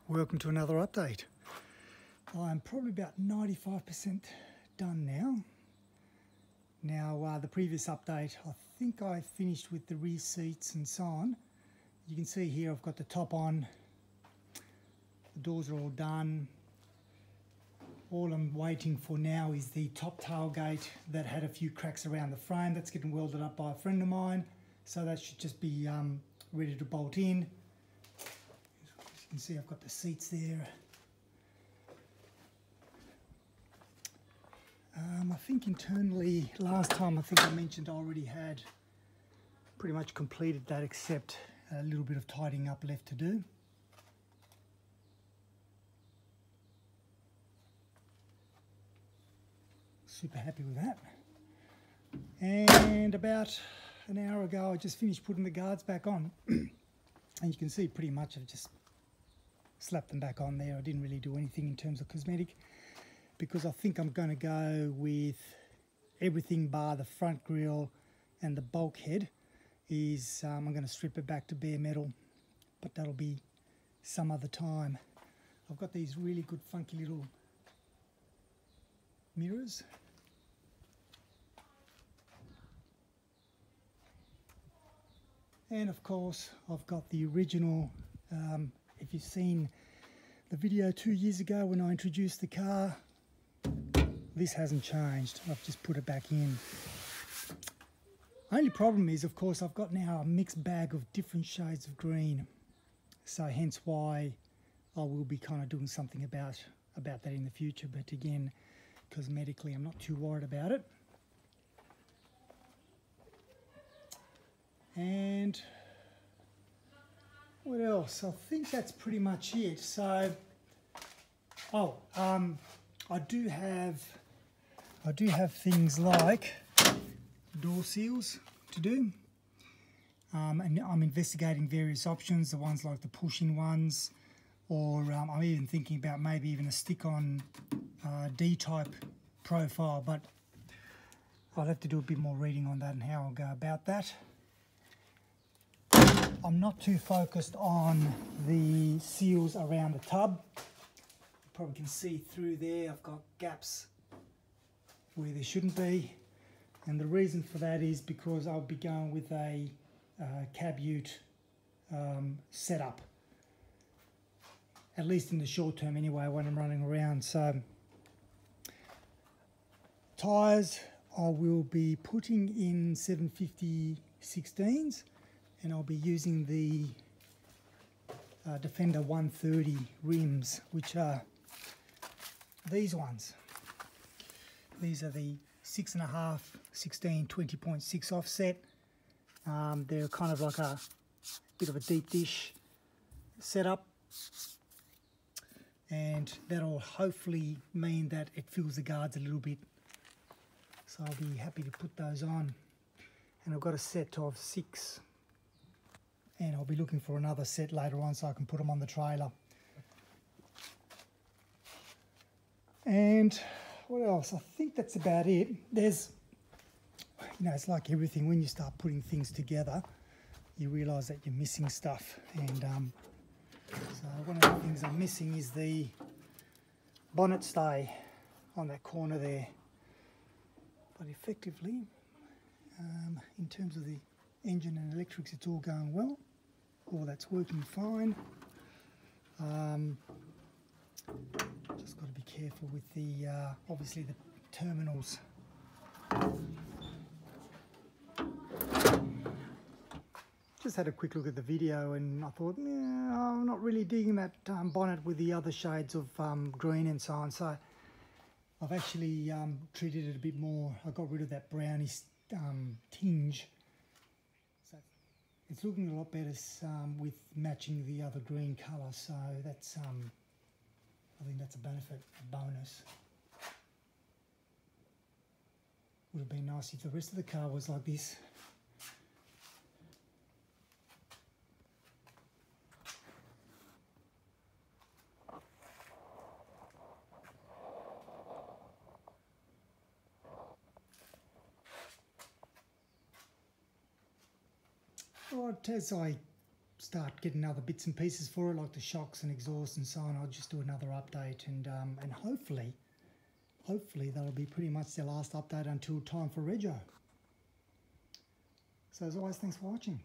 Welcome to another update. I'm probably about 95% done now. Now the previous update, I think I finished with the rear seats and so on. You can see here I've got the top on, the doors are all done. All I'm waiting for now is the top tailgate that had a few cracks around the frame. That's getting welded up by a friend of mine, so that should just be ready to bolt in. You can see I've got the seats there. I think internally, last time I think I mentioned I already had pretty much completed that, except a little bit of tidying up left to do. Super happy with that. And about an hour ago I just finished putting the guards back on. And you can see pretty much I've just slapped them back on there. I didn't really do anything in terms of cosmetic, because I think I'm going to go with everything bar the front grille and the bulkhead. I'm going to strip it back to bare metal, but that'll be some other time. I've got these really good funky little mirrors. And of course I've got the original, if you've seen the video 2 years ago when I introduced the car, this hasn't changed. I've just put it back in. Only problem is, of course, I've got now a mixed bag of different shades of green, so hence why I will be kind of doing something about that in the future. But again, cosmetically I'm not too worried about it. And what else? I think that's pretty much it. So, I do have things like door seals to do, and I'm investigating various options. The ones like the push-in ones, or I'm even thinking about maybe even a stick-on D-type profile. But I'll have to do a bit more reading on that and how I'll go about that. I'm not too focused on the seals around the tub. You probably can see through there I've got gaps where there shouldn't be, and the reason for that is because I'll be going with a cab ute setup, at least in the short term anyway, when I'm running around. So tyres, I will be putting in 750 16s, and I'll be using the Defender 130 rims, which are these ones. These are the 6.5 16 20.6 offset. They're kind of like a bit of a deep dish setup, and that'll hopefully mean that it fills the guards a little bit. So I'll be happy to put those on. And I've got a set of 6, and I'll be looking for another set later on so I can put them on the trailer. And what else? I think that's about it. There's, it's like everything, when you start putting things together, you realise that you're missing stuff. And so one of the things I'm missing is the bonnet stay on that corner there. But effectively, in terms of the engine and electrics, it's all going well. All that's working fine. Just got to be careful with the, obviously the terminals. Just had a quick look at the video and I thought, I'm not really digging that bonnet with the other shades of green and so on. So I've actually treated it a bit more. I got rid of that brownish tinge. So it's looking a lot better with matching the other green colour. So that's I think that's a benefit, a bonus. Would have been nice if the rest of the car was like this. Right, as I start getting other bits and pieces for it, like the shocks and exhaust and so on, I'll just do another update, and hopefully that'll be pretty much their last update until time for rego. So as always, thanks for watching.